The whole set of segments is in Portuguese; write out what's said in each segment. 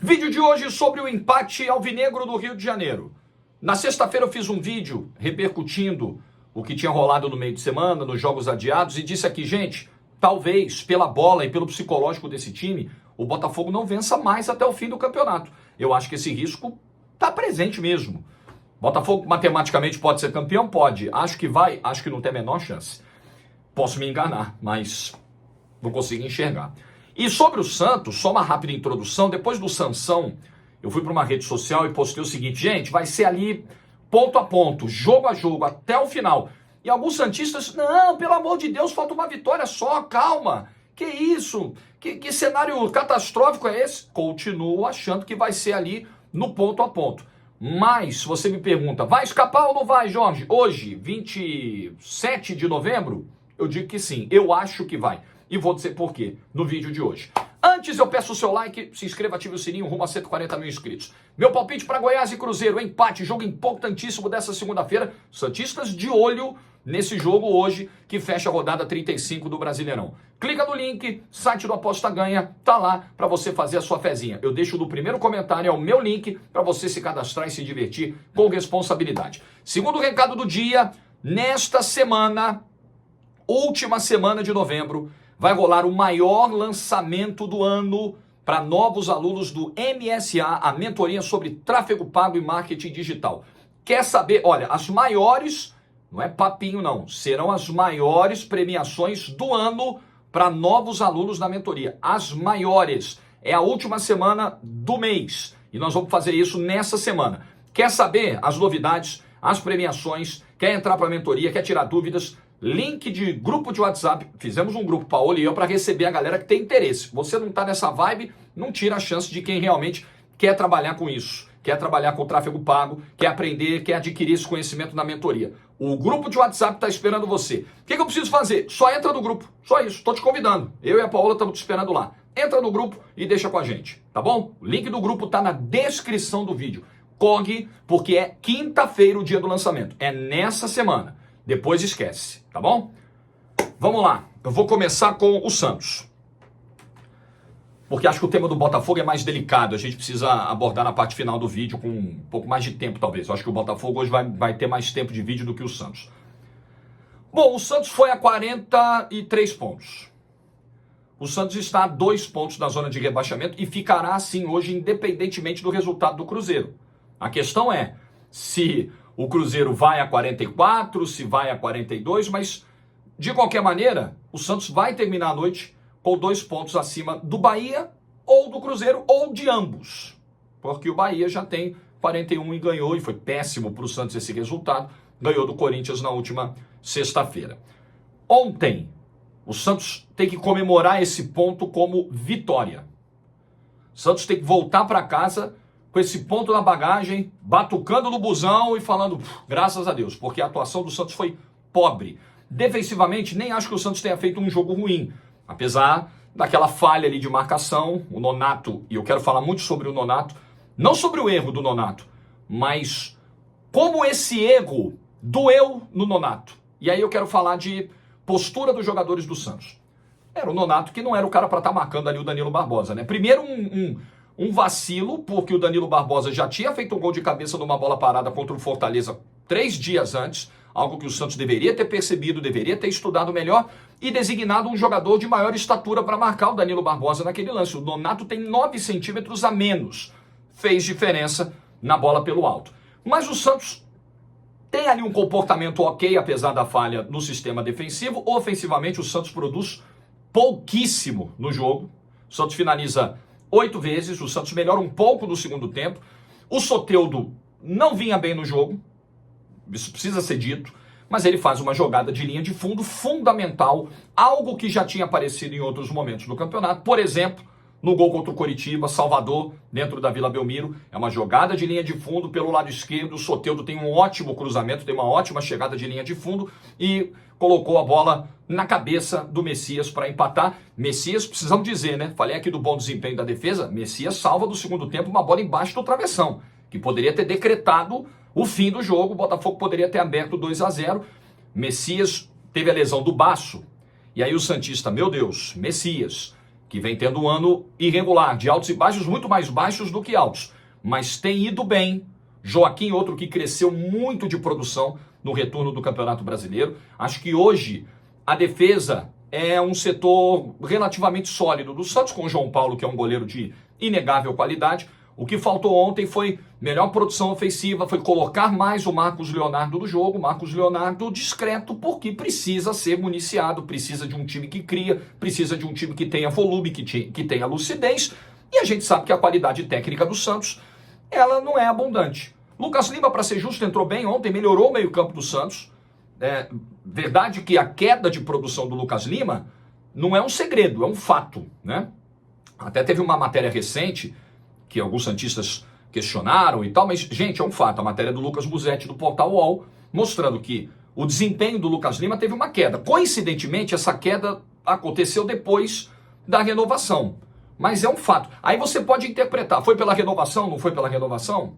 Vídeo de hoje sobre o empate alvinegro do Rio de Janeiro. Na sexta-feira eu fiz um vídeo repercutindo o que tinha rolado no meio de semana, nos jogos adiados, e disse aqui, gente, talvez pela bola e pelo psicológico desse time, o Botafogo não vença mais até o fim do campeonato. Eu acho que esse risco está presente mesmo. Botafogo matematicamente pode ser campeão? Pode. Acho que vai? Acho que não tem a menor chance. Posso me enganar, mas não consigo enxergar. E sobre o Santos, só uma rápida introdução. Depois do Sansão, eu fui para uma rede social e postei o seguinte, gente, vai ser ali ponto a ponto, jogo a jogo, até o final. E alguns santistas, não, pelo amor de Deus, falta uma vitória só, calma. Que isso? Que cenário catastrófico é esse? Continuo achando que vai ser ali no ponto a ponto. Mas, se você me pergunta, vai escapar ou não vai, Jorge? Hoje, 27 de novembro, eu digo que sim, eu acho que vai. E vou dizer por quê no vídeo de hoje. Antes eu peço o seu like, se inscreva, ative o sininho, rumo a 140 mil inscritos. Meu palpite para Goiás e Cruzeiro, empate, jogo importantíssimo dessa segunda-feira. Santistas de olho nesse jogo hoje, que fecha a rodada 35 do Brasileirão. Clica no link, site do Aposta Ganha, tá lá para você fazer a sua fezinha. Eu deixo no primeiro comentário, é o meu link, para você se cadastrar e se divertir com responsabilidade. Segundo recado do dia, nesta semana, última semana de novembro, vai rolar o maior lançamento do ano para novos alunos do MSA, a mentoria sobre tráfego pago e marketing digital. Quer saber? Olha, as maiores, não é papinho não, serão as maiores premiações do ano para novos alunos da mentoria. As maiores. É a última semana do mês e nós vamos fazer isso nessa semana. Quer saber as novidades, as premiações, quer entrar para a mentoria, quer tirar dúvidas? Link de grupo de WhatsApp, fizemos um grupo, Paulo e eu, para receber a galera que tem interesse. Você não está nessa vibe, não tira a chance de quem realmente quer trabalhar com isso, quer trabalhar com o tráfego pago, quer aprender, quer adquirir esse conhecimento na mentoria. O grupo de WhatsApp está esperando você. O que eu preciso fazer? Só entra no grupo, só isso, estou te convidando. Eu e a Paola estamos te esperando lá. Entra no grupo e deixa com a gente, tá bom? O link do grupo está na descrição do vídeo. Corre, porque é quinta-feira o dia do lançamento, é nessa semana. Depois esquece, tá bom? Vamos lá, eu vou começar com o Santos. Porque acho que o tema do Botafogo é mais delicado, a gente precisa abordar na parte final do vídeo com um pouco mais de tempo, talvez. Eu acho que o Botafogo hoje vai ter mais tempo de vídeo do que o Santos. Bom, o Santos foi a 43 pontos. O Santos está a 2 pontos da zona de rebaixamento e ficará assim hoje, independentemente do resultado do Cruzeiro. A questão é se o Cruzeiro vai a 44, se vai a 42, mas de qualquer maneira, o Santos vai terminar a noite com 2 pontos acima do Bahia ou do Cruzeiro ou de ambos. Porque o Bahia já tem 41 e ganhou, e foi péssimo para o Santos esse resultado, ganhou do Corinthians na última sexta-feira. Ontem, o Santos tem que comemorar esse ponto como vitória. O Santos tem que voltar para casa com esse ponto na bagagem, batucando no busão e falando, graças a Deus, porque a atuação do Santos foi pobre. Defensivamente, nem acho que o Santos tenha feito um jogo ruim, apesar daquela falha ali de marcação, o Nonato, e eu quero falar muito sobre o Nonato, não sobre o erro do Nonato, mas como esse erro doeu no Nonato. E aí eu quero falar de postura dos jogadores do Santos. Era o Nonato que não era o cara para estar marcando ali o Danilo Barbosa, né? Primeiro um vacilo, porque o Danilo Barbosa já tinha feito um gol de cabeça numa bola parada contra o Fortaleza 3 dias antes, algo que o Santos deveria ter percebido, deveria ter estudado melhor e designado um jogador de maior estatura para marcar o Danilo Barbosa naquele lance. O Nonato tem 9 centímetros a menos, fez diferença na bola pelo alto. Mas o Santos tem ali um comportamento ok, apesar da falha no sistema defensivo. Ofensivamente, o Santos produz pouquíssimo no jogo. O Santos finaliza 8 vezes, o Santos melhora um pouco no segundo tempo. O Soteldo não vinha bem no jogo, isso precisa ser dito, mas ele faz uma jogada de linha de fundo fundamental, algo que já tinha aparecido em outros momentos do campeonato. Por exemplo, no gol contra o Coritiba, Salvador, dentro da Vila Belmiro, é uma jogada de linha de fundo pelo lado esquerdo. O Soteldo tem um ótimo cruzamento, tem uma ótima chegada de linha de fundo e colocou a bola na cabeça do Messias para empatar. Messias, precisamos dizer, né? Falei aqui do bom desempenho da defesa. Messias salva do segundo tempo uma bola embaixo do travessão, que poderia ter decretado o fim do jogo. O Botafogo poderia ter aberto 2-0. Messias teve a lesão do baço. E aí o santista, meu Deus, Messias, que vem tendo um ano irregular, de altos e baixos, muito mais baixos do que altos, mas tem ido bem. Joaquim, outro que cresceu muito de produção no retorno do Campeonato Brasileiro. Acho que hoje a defesa é um setor relativamente sólido do Santos, com o João Paulo, que é um goleiro de inegável qualidade. O que faltou ontem foi melhor produção ofensiva, foi colocar mais o Marcos Leonardo no jogo. Marcos Leonardo discreto, porque precisa ser municiado, precisa de um time que cria, precisa de um time que tenha volume, que tenha lucidez. E a gente sabe que a qualidade técnica do Santos, ela não é abundante. Lucas Lima, para ser justo, entrou bem ontem, melhorou o meio-campo do Santos. Verdade que a queda de produção do Lucas Lima não é um segredo, é um fato, né? Até teve uma matéria recente que alguns santistas questionaram e tal, mas, gente, é um fato. A matéria do Lucas Musetti, do Portal UOL, mostrando que o desempenho do Lucas Lima teve uma queda. Coincidentemente, essa queda aconteceu depois da renovação. Mas é um fato. Aí você pode interpretar, foi pela renovação, não foi pela renovação?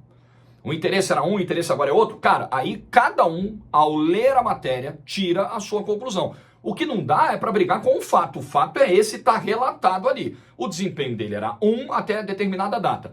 O interesse era um, o interesse agora é outro? Cara, aí cada um, ao ler a matéria, tira a sua conclusão. O que não dá é para brigar com o fato. O fato é esse, está relatado ali. O desempenho dele era 1 até determinada data.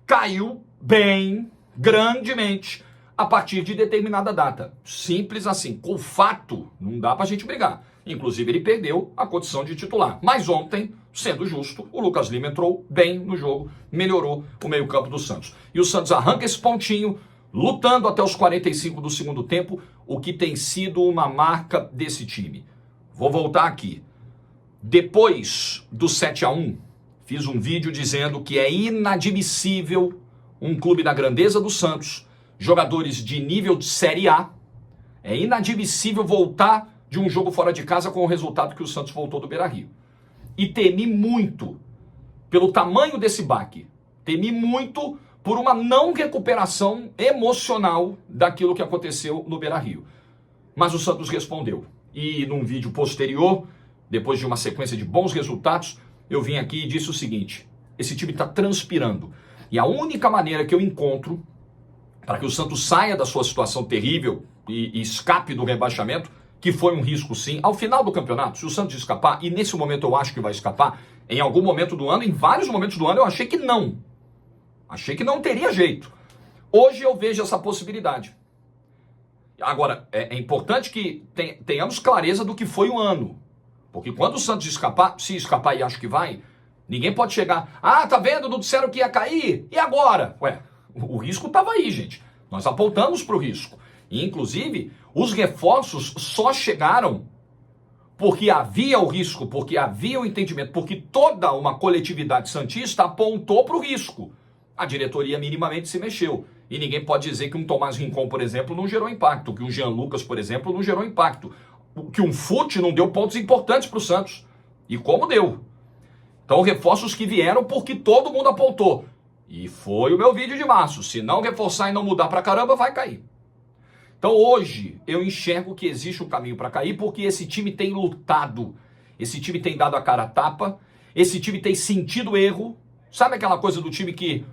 Caiu bem, grandemente, a partir de determinada data. Simples assim. Com o fato, não dá para a gente brigar. Inclusive, ele perdeu a condição de titular. Mas ontem, sendo justo, o Lucas Lima entrou bem no jogo, melhorou o meio-campo do Santos. E o Santos arranca esse pontinho, lutando até os 45 do segundo tempo, o que tem sido uma marca desse time. Vou voltar aqui. Depois do 7-1, fiz um vídeo dizendo que é inadmissível um clube da grandeza do Santos, jogadores de nível de Série A, é inadmissível voltar de um jogo fora de casa com o resultado que o Santos voltou do Beira-Rio. E temi muito pelo tamanho desse baque. Temi muito por uma não recuperação emocional daquilo que aconteceu no Beira-Rio. Mas o Santos respondeu. E num vídeo posterior, depois de uma sequência de bons resultados, eu vim aqui e disse o seguinte: esse time está transpirando. E a única maneira que eu encontro para que o Santos saia da sua situação terrível e escape do rebaixamento, que foi um risco sim, ao final do campeonato, se o Santos escapar, e nesse momento eu acho que vai escapar, em algum momento do ano, em vários momentos do ano, eu achei que não. Achei que não teria jeito. Hoje eu vejo essa possibilidade. Agora, é importante que tenhamos clareza do que foi o ano. Porque quando o Santos escapar, se escapar e acho que vai, ninguém pode chegar, tá vendo, não disseram que ia cair, e agora? Ué, o risco estava aí, gente. Nós apontamos para o risco. E, inclusive, os reforços só chegaram porque havia o risco, porque havia o entendimento, porque toda uma coletividade santista apontou para o risco. A diretoria minimamente se mexeu. E ninguém pode dizer que um Tomás Rincon, por exemplo, não gerou impacto, que um Jean Lucas, por exemplo, não gerou impacto, que um Fute não deu pontos importantes para o Santos. E como deu? Então, reforços que vieram porque todo mundo apontou. E foi o meu vídeo de março. Se não reforçar e não mudar pra caramba, vai cair. Então, hoje, eu enxergo que existe um caminho para cair porque esse time tem lutado. Esse time tem dado a cara a tapa. Esse time tem sentido erro. Sabe aquela coisa do time que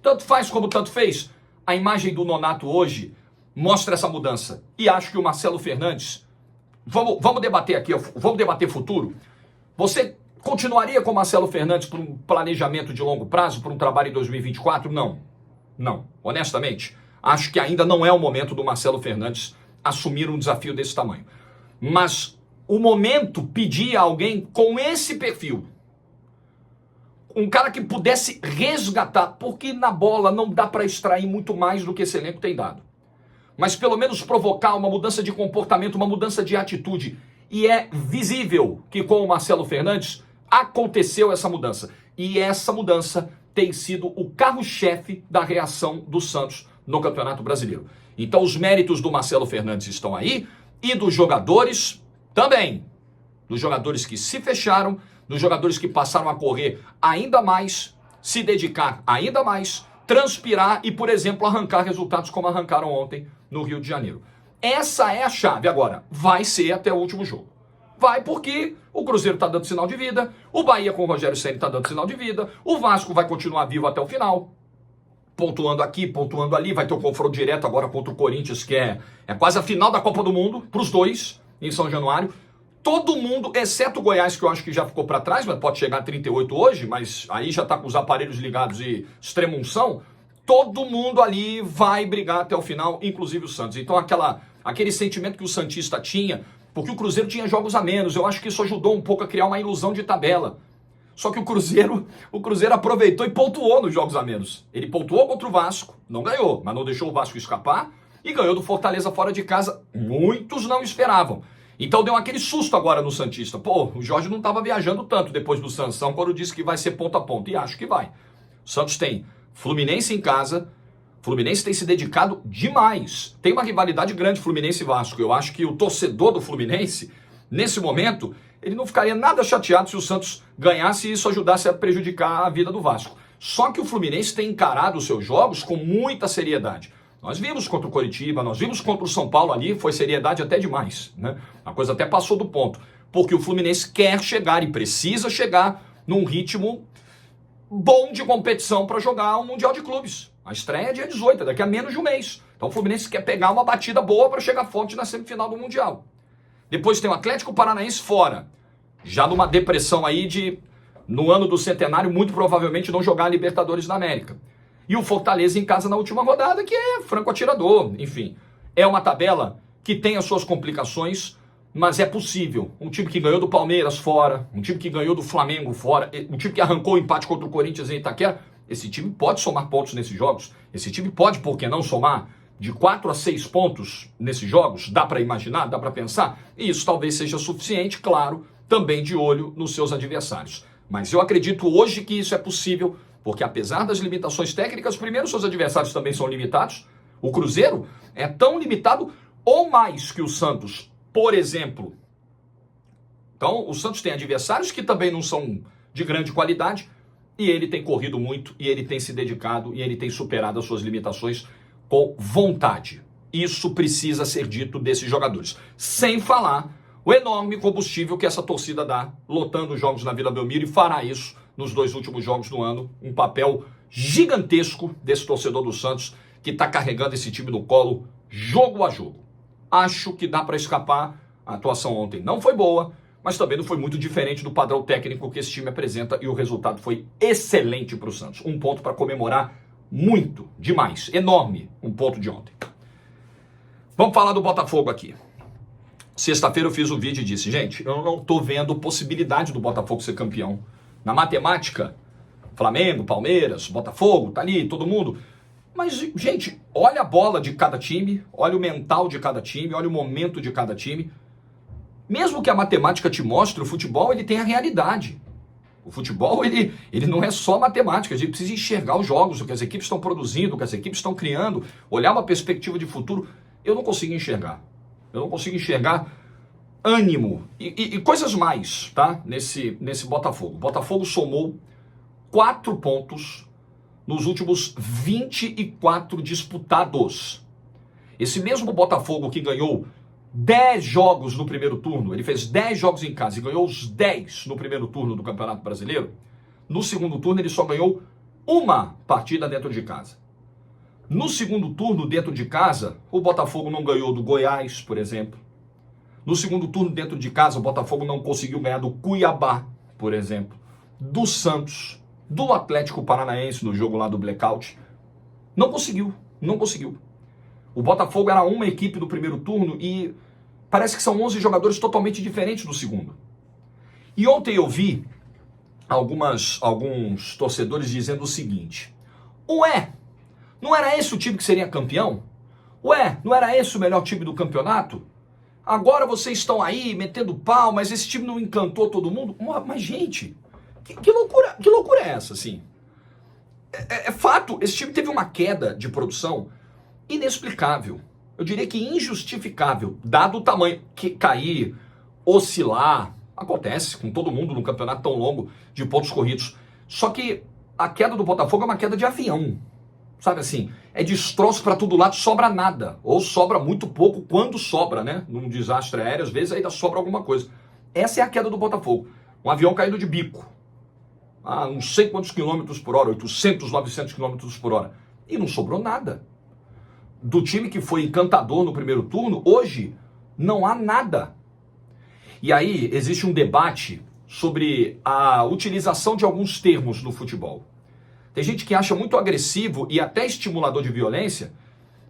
tanto faz como tanto fez? A imagem do Nonato hoje mostra essa mudança. E acho que o Marcelo Fernandes... Vamos debater aqui, vamos debater futuro. Você continuaria com o Marcelo Fernandes para um planejamento de longo prazo, para um trabalho em 2024? Não. Não. Honestamente, acho que ainda não é o momento do Marcelo Fernandes assumir um desafio desse tamanho. Mas o momento pedia alguém com esse perfil. Um cara que pudesse resgatar, porque na bola não dá para extrair muito mais do que esse elenco tem dado. Mas pelo menos provocar uma mudança de comportamento, uma mudança de atitude. E é visível que com o Marcelo Fernandes aconteceu essa mudança. E essa mudança tem sido o carro-chefe da reação do Santos no Campeonato Brasileiro. Então os méritos do Marcelo Fernandes estão aí e dos jogadores também. Dos jogadores que se fecharam, dos jogadores que passaram a correr ainda mais, se dedicar ainda mais, transpirar e, por exemplo, arrancar resultados como arrancaram ontem no Rio de Janeiro. Essa é a chave. Agora, vai ser até o último jogo. Vai porque o Cruzeiro está dando sinal de vida, o Bahia com o Rogério Ceni está dando sinal de vida, o Vasco vai continuar vivo até o final, pontuando aqui, pontuando ali, vai ter um confronto direto agora contra o Corinthians, que é quase a final da Copa do Mundo, para os dois, em São Januário. Todo mundo, exceto o Goiás, que eu acho que já ficou para trás, mas pode chegar a 38 hoje, mas aí já está com os aparelhos ligados e extrema-unção, todo mundo ali vai brigar até o final, inclusive o Santos. Então aquele sentimento que o santista tinha, porque o Cruzeiro tinha jogos a menos, eu acho que isso ajudou um pouco a criar uma ilusão de tabela. Só que o Cruzeiro aproveitou e pontuou nos jogos a menos. Ele pontuou contra o Vasco, não ganhou, mas não deixou o Vasco escapar, e ganhou do Fortaleza fora de casa. Muitos não esperavam. Então deu aquele susto agora no santista. Pô, o Jorge não estava viajando tanto depois do Sansão quando disse que vai ser ponta a ponta. E acho que vai. O Santos tem Fluminense em casa. Fluminense tem se dedicado demais. Tem uma rivalidade grande Fluminense e Vasco. Eu acho que o torcedor do Fluminense, nesse momento, ele não ficaria nada chateado se o Santos ganhasse e isso ajudasse a prejudicar a vida do Vasco. Só que o Fluminense tem encarado os seus jogos com muita seriedade. Nós vimos contra o Coritiba, nós vimos contra o São Paulo ali, foi seriedade até demais, né? A coisa até passou do ponto, porque o Fluminense quer chegar e precisa chegar num ritmo bom de competição para jogar o Mundial de Clubes. A estreia é dia 18, daqui a menos de um mês. Então o Fluminense quer pegar uma batida boa para chegar forte na semifinal do Mundial. Depois tem o Atlético Paranaense fora, já numa depressão aí de, no ano do centenário, muito provavelmente não jogar a Libertadores da América. E o Fortaleza em casa na última rodada, que é franco atirador. Enfim, é uma tabela que tem as suas complicações, mas é possível. Um time que ganhou do Palmeiras fora, um time que ganhou do Flamengo fora, um time que arrancou o empate contra o Corinthians em Itaquera, esse time pode somar pontos nesses jogos. Esse time pode, por que não, somar de 4 a 6 pontos nesses jogos? Dá para imaginar, dá para pensar? E isso talvez seja suficiente, claro, também de olho nos seus adversários. Mas eu acredito hoje que isso é possível, porque apesar das limitações técnicas, primeiro seus adversários também são limitados. O Cruzeiro é tão limitado ou mais que o Santos, por exemplo. Então o Santos tem adversários que também não são de grande qualidade, e ele tem corrido muito, e ele tem se dedicado, e ele tem superado as suas limitações com vontade. Isso precisa ser dito desses jogadores. Sem falar o enorme combustível que essa torcida dá, lotando os jogos na Vila Belmiro, e fará isso nos 2 últimos jogos do ano. Um papel gigantesco desse torcedor do Santos, que está carregando esse time no colo, jogo a jogo. Acho que dá para escapar. A atuação ontem não foi boa, mas também não foi muito diferente do padrão técnico que esse time apresenta, e o resultado foi excelente para o Santos. Um ponto para comemorar muito, demais, enorme, um ponto de ontem. Vamos falar do Botafogo aqui. Sexta-feira eu fiz um vídeo e disse, gente, eu não estou vendo possibilidade do Botafogo ser campeão. Na matemática, Flamengo, Palmeiras, Botafogo, tá ali, todo mundo. Mas, gente, olha a bola de cada time, olha o mental de cada time, olha o momento de cada time. Mesmo que a matemática te mostre, o futebol ele tem a realidade. O futebol ele não é só matemática, a gente precisa enxergar os jogos, o que as equipes estão produzindo, o que as equipes estão criando, olhar uma perspectiva de futuro. Eu não consigo enxergar. Eu não consigo enxergar ânimo e coisas mais, tá? Nesse Botafogo. O Botafogo somou 4 pontos nos últimos 24 disputados. Esse mesmo Botafogo que ganhou 10 jogos no primeiro turno, ele fez 10 jogos em casa e ganhou os 10 no primeiro turno do Campeonato Brasileiro, no segundo turno ele só ganhou uma partida dentro de casa. No segundo turno, dentro de casa, o Botafogo não ganhou do Goiás, por exemplo. No segundo turno, dentro de casa, o Botafogo não conseguiu ganhar do Cuiabá, por exemplo. Do Santos, do Atlético Paranaense, no jogo lá do Blackout. Não conseguiu. O Botafogo era uma equipe do primeiro turno e parece que são 11 jogadores totalmente diferentes do segundo. E ontem eu vi alguns torcedores dizendo o seguinte: ué, não era esse o time que seria campeão? Ué, não era esse o melhor time do campeonato? Agora vocês estão aí metendo pau, mas esse time não encantou todo mundo? Mas gente, que loucura é essa, assim? É fato, esse time teve uma queda de produção inexplicável. Eu diria que injustificável, dado o tamanho. Que cair, oscilar, acontece com todo mundo num campeonato tão longo de pontos corridos. Só que a queda do Botafogo é uma queda de avião. Sabe assim, é destroço para todo lado, sobra nada. Ou sobra muito pouco quando sobra, né? Num desastre aéreo, às vezes ainda sobra alguma coisa. Essa é a queda do Botafogo. Um avião caindo de bico. Não sei quantos quilômetros por hora, 800, 900 quilômetros por hora. E não sobrou nada. Do time que foi encantador no primeiro turno, hoje não há nada. E aí existe um debate sobre a utilização de alguns termos no futebol. Tem gente que acha muito agressivo e até estimulador de violência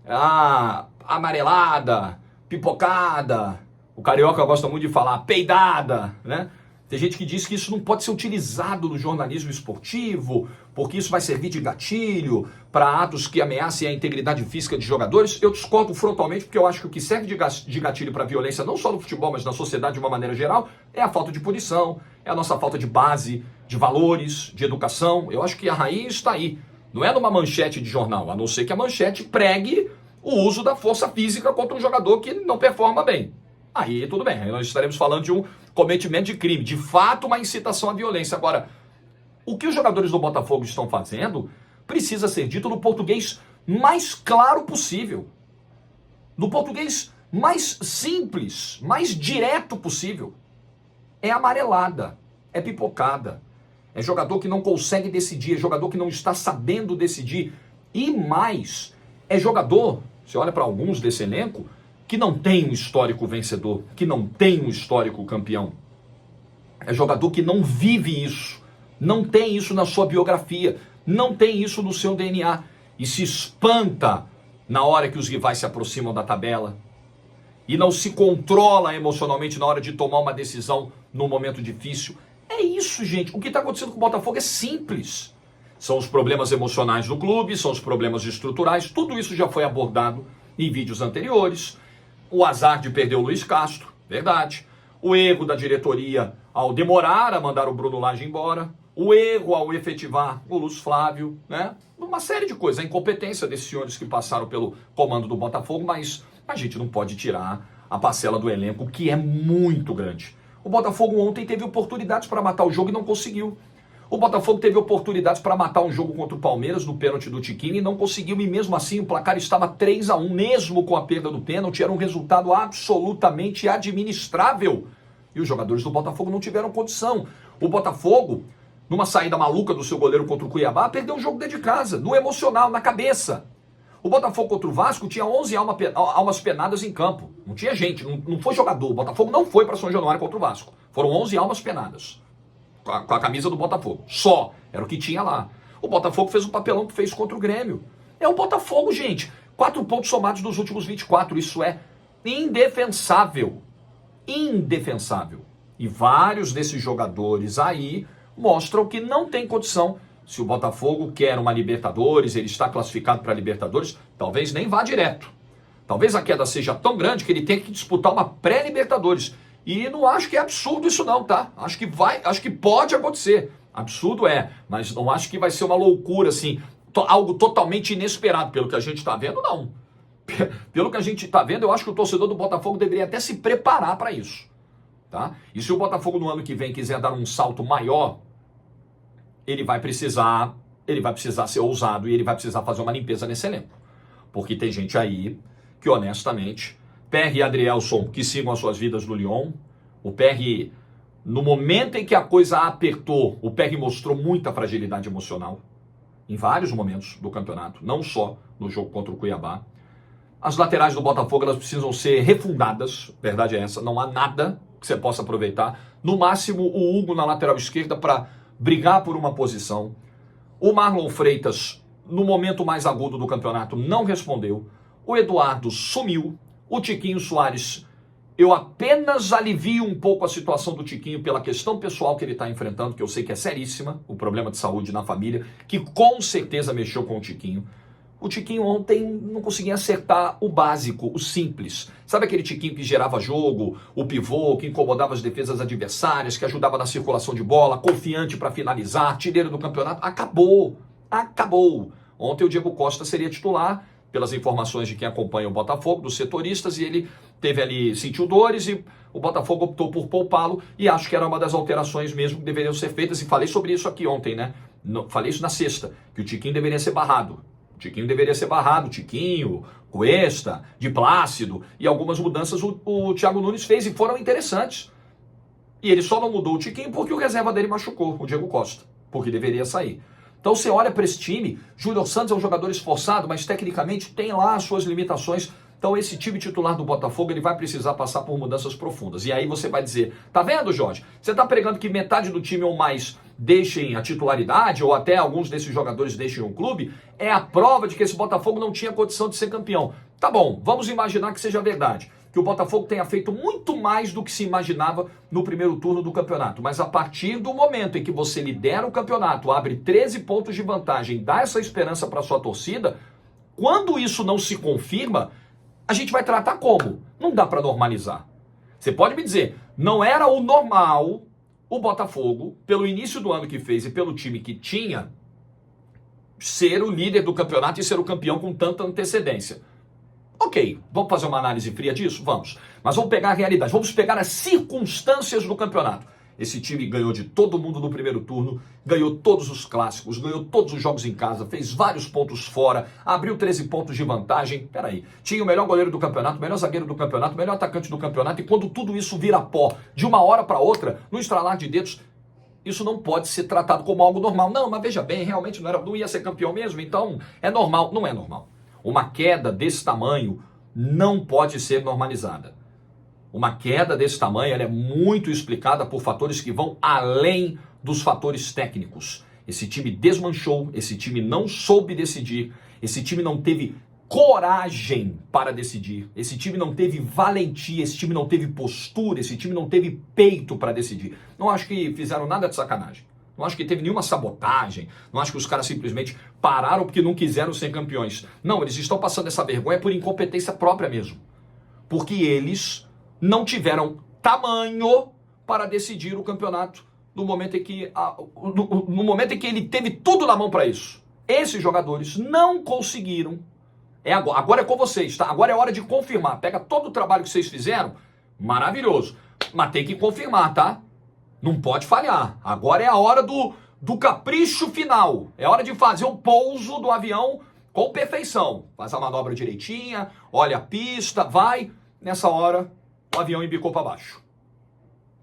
a amarelada, pipocada, o carioca gosta muito de falar peidada, né? Tem gente que diz que isso não pode ser utilizado no jornalismo esportivo, porque isso vai servir de gatilho para atos que ameacem a integridade física de jogadores. Eu discordo frontalmente, porque eu acho que o que serve de gatilho para a violência, não só no futebol, mas na sociedade de uma maneira geral, é a falta de punição, é a nossa falta de base, de valores, de educação. Eu acho que a raiz está aí. Não é numa manchete de jornal, a não ser que a manchete pregue o uso da força física contra um jogador que não performa bem. Aí tudo bem, aí nós estaremos falando de um cometimento de crime, de fato uma incitação à violência. Agora, o que os jogadores do Botafogo estão fazendo precisa ser dito no português mais claro possível, no português mais simples, mais direto possível. É amarelada, é pipocada, é jogador que não consegue decidir, é jogador que não está sabendo decidir, e mais, é jogador, você olha para alguns desse elenco, que não tem um histórico vencedor, que não tem um histórico campeão. É jogador que não vive isso, não tem isso na sua biografia, não tem isso no seu DNA, e se espanta na hora que os rivais se aproximam da tabela, e não se controla emocionalmente na hora de tomar uma decisão num momento difícil. É isso, gente. O que está acontecendo com o Botafogo é simples. São os problemas emocionais do clube, são os problemas estruturais, tudo isso já foi abordado em vídeos anteriores. O azar de perder o Luiz Castro, verdade. O erro da diretoria ao demorar a mandar o Bruno Lage embora. O erro ao efetivar o Lúcio Flávio, né? Uma série de coisas. A incompetência desses senhores que passaram pelo comando do Botafogo, mas a gente não pode tirar a parcela do elenco, que é muito grande. O Botafogo ontem teve oportunidades para matar o jogo e não conseguiu. O Botafogo teve oportunidades para matar um jogo contra o Palmeiras no pênalti do Tiquinho e não conseguiu, e mesmo assim o placar estava 3-1, mesmo com a perda do pênalti, era um resultado absolutamente administrável. E os jogadores do Botafogo não tiveram condição. O Botafogo, numa saída maluca do seu goleiro contra o Cuiabá, perdeu um jogo dentro de casa, no emocional, na cabeça. O Botafogo contra o Vasco tinha 11 almas penadas em campo. Não tinha gente, não foi jogador. O Botafogo não foi para São Januário contra o Vasco. Foram 11 almas penadas. Com a camisa do Botafogo. Só. Era o que tinha lá. O Botafogo fez o papelão que fez contra o Grêmio. É o Botafogo, gente. 4 pontos somados nos últimos 24. Isso é indefensável. Indefensável. E vários desses jogadores aí mostram que não tem condição. Se o Botafogo quer uma Libertadores, ele está classificado para Libertadores, talvez nem vá direto. Talvez a queda seja tão grande que ele tenha que disputar uma pré-Libertadores. E não acho que é absurdo isso não, tá? Acho que pode acontecer. Absurdo é, mas não acho que vai ser uma loucura assim, algo totalmente inesperado. Pelo que a gente está vendo, não. Pelo que a gente está vendo, eu acho que o torcedor do Botafogo deveria até se preparar para isso, tá? E se o Botafogo no ano que vem quiser dar um salto maior, ele vai precisar ser ousado e ele vai precisar fazer uma limpeza nesse elenco. Porque tem gente aí que, honestamente, PR e Adrielson, que sigam as suas vidas no Lyon. O PR, no momento em que a coisa apertou, o PR mostrou muita fragilidade emocional, em vários momentos do campeonato, não só no jogo contra o Cuiabá. As laterais do Botafogo, elas precisam ser refundadas, verdade é essa, não há nada que você possa aproveitar. No máximo, o Hugo na lateral esquerda para brigar por uma posição. O Marlon Freitas, no momento mais agudo do campeonato, não respondeu. O Eduardo sumiu. O Tiquinho Soares, eu apenas alivio um pouco a situação do Tiquinho pela questão pessoal que ele está enfrentando, que eu sei que é seríssima, o problema de saúde na família, que com certeza mexeu com o Tiquinho. O Tiquinho ontem não conseguia acertar o básico, o simples. Sabe aquele Tiquinho que gerava jogo, o pivô, que incomodava as defesas adversárias, que ajudava na circulação de bola, confiante para finalizar, artilheiro do campeonato? Acabou. Ontem o Diego Costa seria titular, pelas informações de quem acompanha o Botafogo, dos setoristas, e ele sentiu dores e o Botafogo optou por poupá-lo, e acho que era uma das alterações mesmo que deveriam ser feitas, e falei sobre isso aqui ontem, né? Falei isso na sexta, que o Tiquinho deveria ser barrado. Tiquinho, Cuesta, de Plácido, e algumas mudanças o Thiago Nunes fez e foram interessantes. E ele só não mudou o Tiquinho porque o reserva dele machucou, o Diego Costa, porque deveria sair. Então você olha para esse time, Júnior Santos é um jogador esforçado, mas tecnicamente tem lá as suas limitações. Então esse time titular do Botafogo, ele vai precisar passar por mudanças profundas. E aí você vai dizer, tá vendo, Jorge? Você tá pregando que metade do time ou mais deixem a titularidade, ou até alguns desses jogadores deixem o clube, é a prova de que esse Botafogo não tinha condição de ser campeão. Tá bom, vamos imaginar que seja verdade, que o Botafogo tenha feito muito mais do que se imaginava no primeiro turno do campeonato. Mas a partir do momento em que você lidera o campeonato, abre 13 pontos de vantagem, dá essa esperança para sua torcida, quando isso não se confirma, a gente vai tratar como? Não dá para normalizar. Você pode me dizer, não era o normal o Botafogo, pelo início do ano que fez e pelo time que tinha, ser o líder do campeonato e ser o campeão com tanta antecedência. Ok, vamos fazer uma análise fria disso? Vamos. Mas vamos pegar a realidade, vamos pegar as circunstâncias do campeonato. Esse time ganhou de todo mundo no primeiro turno, ganhou todos os clássicos, ganhou todos os jogos em casa, fez vários pontos fora, abriu 13 pontos de vantagem. Peraí, tinha o melhor goleiro do campeonato, o melhor zagueiro do campeonato, o melhor atacante do campeonato, e quando tudo isso vira pó, de uma hora para outra, no estralar de dedos, isso não pode ser tratado como algo normal. Não, mas veja bem, realmente não ia ser campeão mesmo, então é normal. Não é normal. Uma queda desse tamanho não pode ser normalizada. Uma queda desse tamanho ela é muito explicada por fatores que vão além dos fatores técnicos. Esse time desmanchou, esse time não soube decidir, esse time não teve coragem para decidir, esse time não teve valentia, esse time não teve postura, esse time não teve peito para decidir. Não acho que fizeram nada de sacanagem. Não acho que teve nenhuma sabotagem. Não acho que os caras simplesmente pararam porque não quiseram ser campeões. Não, eles estão passando essa vergonha por incompetência própria mesmo. Porque eles não tiveram tamanho para decidir o campeonato no momento em que, no momento em que ele teve tudo na mão para isso. Esses jogadores não conseguiram. Agora é com vocês, tá? Agora é hora de confirmar. Pega todo o trabalho que vocês fizeram, maravilhoso. Mas tem que confirmar, tá? Não pode falhar. Agora é a hora do capricho final. É hora de fazer o pouso do avião com perfeição. Faz a manobra direitinha, olha a pista, vai. Nessa hora, o avião embicou para baixo.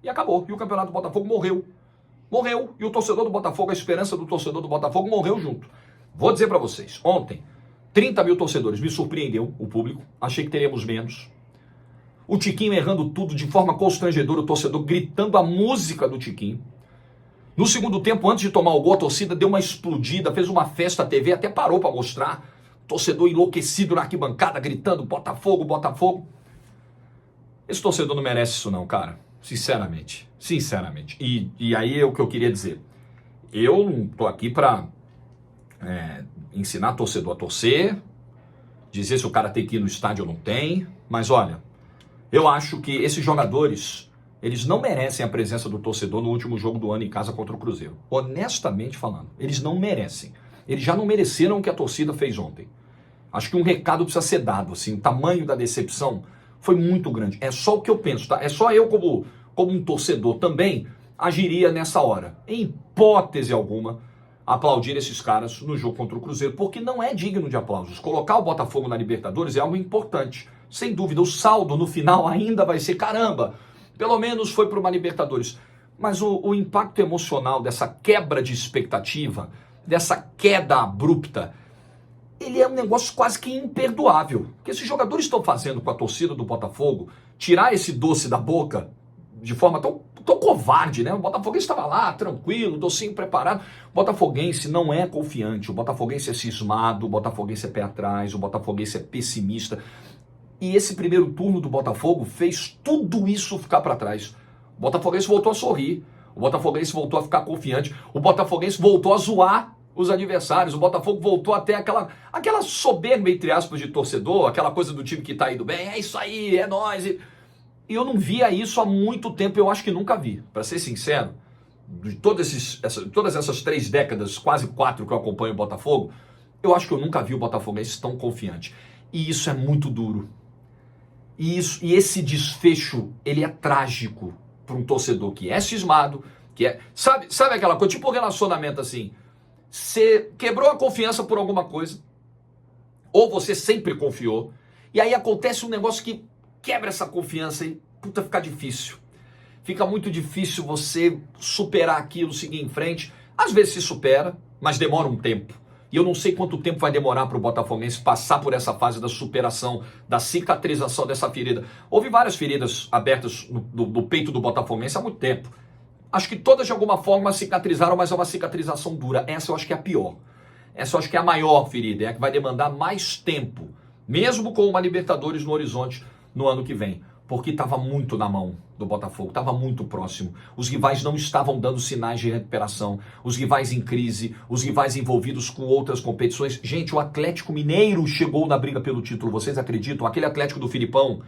E acabou. E o campeonato do Botafogo morreu. Morreu. E o torcedor do Botafogo, a esperança do torcedor do Botafogo morreu junto. Vou dizer para vocês, ontem, 30 mil torcedores. Me surpreendeu o público. Achei que teríamos menos. O Tiquinho errando tudo de forma constrangedora, o torcedor gritando a música do Tiquinho. No segundo tempo, antes de tomar o gol, a torcida deu uma explodida, fez uma festa, a TV até parou para mostrar. Torcedor enlouquecido na arquibancada, gritando Botafogo, Botafogo. Esse torcedor não merece isso não, cara. Sinceramente. Sinceramente. E aí é o que eu queria dizer. Eu não tô aqui para ensinar torcedor a torcer, dizer se o cara tem que ir no estádio ou não tem, mas olha, eu acho que esses jogadores, eles não merecem a presença do torcedor no último jogo do ano em casa contra o Cruzeiro. Honestamente falando, eles não merecem. Eles já não mereceram o que a torcida fez ontem. Acho que um recado precisa ser dado, assim, o tamanho da decepção foi muito grande. É só o que eu penso, tá? É só eu como um torcedor também agiria nessa hora. Em hipótese alguma, aplaudir esses caras no jogo contra o Cruzeiro, porque não é digno de aplausos. Colocar o Botafogo na Libertadores é algo importante. Sem dúvida, o saldo no final ainda vai ser caramba. Pelo menos foi para uma Libertadores. Mas o impacto emocional dessa quebra de expectativa, dessa queda abrupta, ele é um negócio quase que imperdoável. O que esses jogadores estão fazendo com a torcida do Botafogo, tirar esse doce da boca de forma tão covarde, né? O Botafoguense estava lá, tranquilo, docinho preparado. O Botafoguense não é confiante, o Botafoguense é cismado, o Botafoguense é pé atrás, o Botafoguense é pessimista. E esse primeiro turno do Botafogo fez tudo isso ficar para trás. O Botafoguense voltou a sorrir, o Botafoguense voltou a ficar confiante, o Botafoguense voltou a zoar os adversários, o Botafogo voltou até aquela soberba, entre aspas, de torcedor, aquela coisa do time que tá indo bem, é isso aí, é nóis. E eu não via isso há muito tempo, eu acho que nunca vi. Para ser sincero, de todas essas 3 décadas, quase 4 que eu acompanho o Botafogo, eu acho que eu nunca vi o Botafoguense tão confiante. E isso é muito duro. E esse desfecho, ele é trágico para um torcedor que é cismado, que é... Sabe aquela coisa, tipo um relacionamento assim, você quebrou a confiança por alguma coisa, ou você sempre confiou, e aí acontece um negócio que quebra essa confiança e, puta, fica difícil. Fica muito difícil você superar aquilo, seguir em frente. Às vezes se supera, mas demora um tempo. E eu não sei quanto tempo vai demorar para o Botafoguense passar por essa fase da superação, da cicatrização dessa ferida. Houve várias feridas abertas no peito do Botafoguense há muito tempo. Acho que todas de alguma forma cicatrizaram, mas é uma cicatrização dura. Essa eu acho que é a pior. Essa eu acho que é a maior ferida, é a que vai demandar mais tempo, mesmo com uma Libertadores no horizonte no ano que vem. Porque estava muito na mão do Botafogo, estava muito próximo. Os rivais não estavam dando sinais de recuperação, os rivais em crise, os rivais envolvidos com outras competições. Gente, o Atlético Mineiro chegou na briga pelo título, vocês acreditam? Aquele Atlético do Filipão,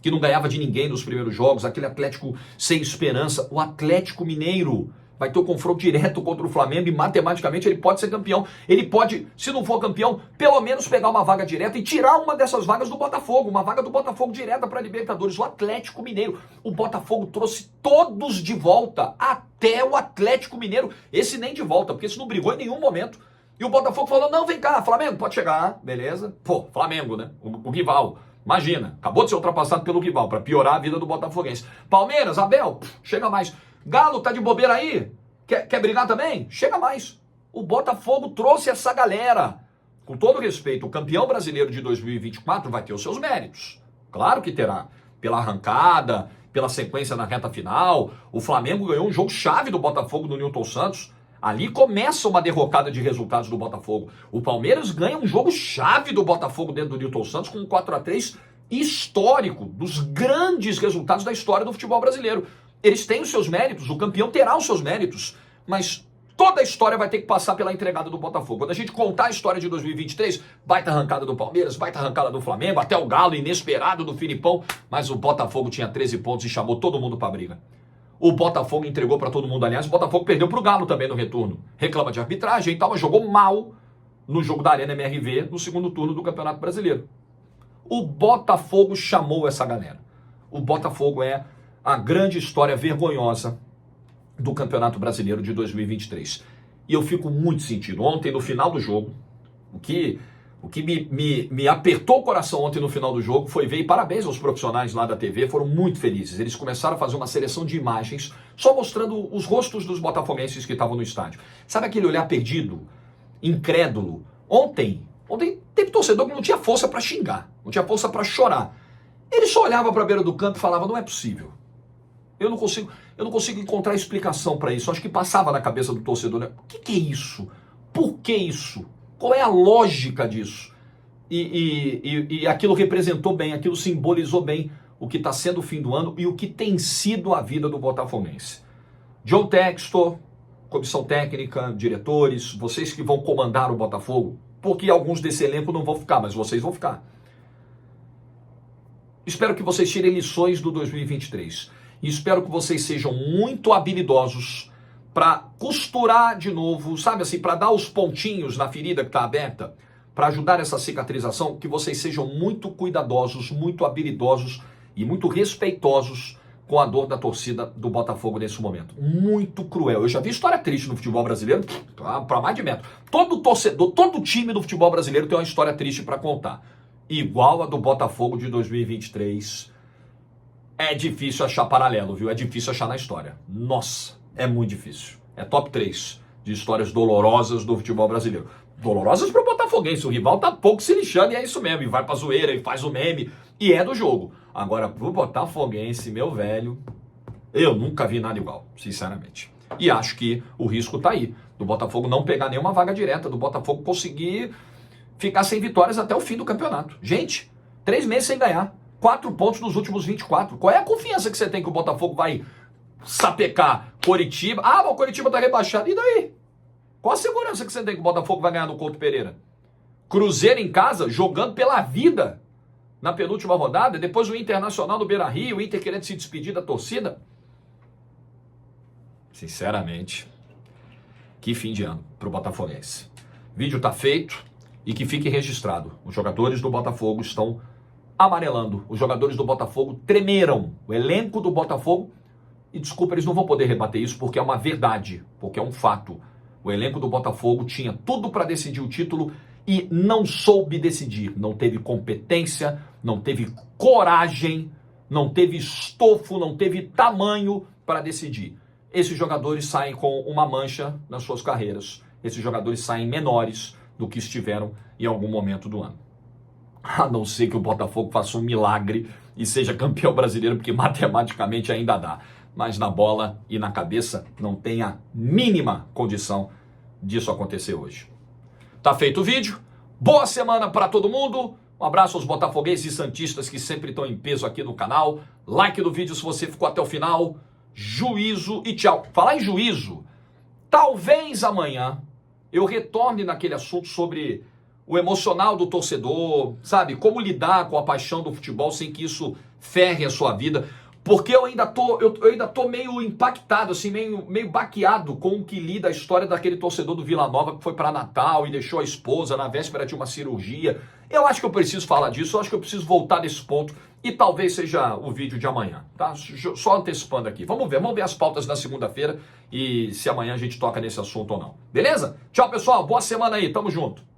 que não ganhava de ninguém nos primeiros jogos, aquele Atlético sem esperança, o Atlético Mineiro vai ter um confronto direto contra o Flamengo e matematicamente ele pode ser campeão. Ele pode, se não for campeão, pelo menos pegar uma vaga direta e tirar uma dessas vagas do Botafogo, uma vaga do Botafogo direta para a Libertadores. O Atlético Mineiro, o Botafogo trouxe todos de volta, até o Atlético Mineiro, esse nem de volta, porque esse não brigou em nenhum momento. E o Botafogo falou, não, vem cá, Flamengo, pode chegar, beleza? Pô, Flamengo, né? O rival. Imagina, acabou de ser ultrapassado pelo rival, para piorar a vida do botafoguense. Palmeiras, Abel, chega mais. Galo, tá de bobeira aí? Quer brigar também? Chega mais. O Botafogo trouxe essa galera. Com todo respeito, o campeão brasileiro de 2024 vai ter os seus méritos. Claro que terá. Pela arrancada, pela sequência na reta final. O Flamengo ganhou um jogo chave do Botafogo do Newton Santos. Ali começa uma derrocada de resultados do Botafogo. O Palmeiras ganha um jogo chave do Botafogo dentro do Newton Santos com um 4-3 histórico, dos grandes resultados da história do futebol brasileiro. Eles têm os seus méritos, o campeão terá os seus méritos, mas toda a história vai ter que passar pela entregada do Botafogo. Quando a gente contar a história de 2023, baita arrancada do Palmeiras, baita arrancada do Flamengo, até o Galo inesperado do Filipão, mas o Botafogo tinha 13 pontos e chamou todo mundo para briga. O Botafogo entregou para todo mundo. Aliás, o Botafogo perdeu para o Galo também no retorno. Reclama de arbitragem e tal, mas jogou mal no jogo da Arena MRV no segundo turno do Campeonato Brasileiro. O Botafogo chamou essa galera. O Botafogo é a grande história vergonhosa do Campeonato Brasileiro de 2023. E eu fico muito sentido. Ontem, no final do jogo, o que me apertou o coração ontem no final do jogo foi ver, e parabéns aos profissionais lá da TV, foram muito felizes. Eles começaram a fazer uma seleção de imagens, só mostrando os rostos dos botafoguenses que estavam no estádio. Sabe aquele olhar perdido, incrédulo? Ontem teve torcedor que não tinha força para xingar, não tinha força para chorar. Ele só olhava para a beira do campo e falava, não é possível. Eu não consigo encontrar explicação para isso. Acho que passava na cabeça do torcedor, né? O que é isso? Por que isso? Qual é a lógica disso? E aquilo representou bem, aquilo simbolizou bem o que está sendo o fim do ano e o que tem sido a vida do botafoguense. John Textor, comissão técnica, diretores, vocês que vão comandar o Botafogo, porque alguns desse elenco não vão ficar, mas vocês vão ficar. Espero que vocês tirem lições do 2023. E espero que vocês sejam muito habilidosos para costurar de novo, sabe assim, para dar os pontinhos na ferida que está aberta, para ajudar essa cicatrização, que vocês sejam muito cuidadosos, muito habilidosos e muito respeitosos com a dor da torcida do Botafogo nesse momento. Muito cruel. Eu já vi história triste no futebol brasileiro, para mais de metro. Todo torcedor, todo time do futebol brasileiro tem uma história triste para contar. Igual a do Botafogo de 2023. É difícil achar paralelo, viu? É difícil achar na história. Nossa, é muito difícil. É top 3 de histórias dolorosas do futebol brasileiro. Dolorosas pro botafoguense. O rival tá pouco se lixando e é isso mesmo. E vai pra zoeira e faz o meme. E é do jogo. Agora, pro botafoguense, meu velho, eu nunca vi nada igual, sinceramente. E acho que o risco tá aí. Do Botafogo não pegar nenhuma vaga direta. Do Botafogo conseguir ficar sem vitórias até o fim do campeonato. Gente, 3 meses sem ganhar. 4 pontos nos últimos 24. Qual é a confiança que você tem que o Botafogo vai sapecar Coritiba? Ah, mas o Coritiba tá rebaixado. E daí? Qual a segurança que você tem que o Botafogo vai ganhar no Couto Pereira? Cruzeiro em casa, jogando pela vida na penúltima rodada. Depois o Internacional do Beira-Rio, o Inter querendo se despedir da torcida. Sinceramente, que fim de ano pro botafoguense. Vídeo tá feito e que fique registrado. Os jogadores do Botafogo estão amarelando. Os jogadores do Botafogo tremeram. O elenco do Botafogo, e desculpa, eles não vão poder rebater isso porque é uma verdade, porque é um fato. O elenco do Botafogo tinha tudo para decidir o título e não soube decidir. Não teve competência, não teve coragem, não teve estofo, não teve tamanho para decidir. Esses jogadores saem com uma mancha nas suas carreiras. Esses jogadores saem menores do que estiveram em algum momento do ano. A não ser que o Botafogo faça um milagre e seja campeão brasileiro, porque matematicamente ainda dá. Mas na bola e na cabeça não tem a mínima condição disso acontecer hoje. Tá feito o vídeo. Boa semana para todo mundo. Um abraço aos botafoguenses e santistas que sempre estão em peso aqui no canal. Like do vídeo se você ficou até o final. Juízo e tchau. Falar em juízo, talvez amanhã eu retorne naquele assunto sobre o emocional do torcedor, sabe? Como lidar com a paixão do futebol sem que isso ferre a sua vida. Porque eu ainda tô meio impactado, assim, meio baqueado com o que lida a história daquele torcedor do Vila Nova que foi para Natal e deixou a esposa na véspera de uma cirurgia. Eu acho que eu preciso falar disso, eu acho que eu preciso voltar nesse ponto e talvez seja o vídeo de amanhã, tá? Só antecipando aqui. Vamos ver as pautas na segunda-feira e se amanhã a gente toca nesse assunto ou não. Beleza? Tchau, pessoal. Boa semana aí. Tamo junto.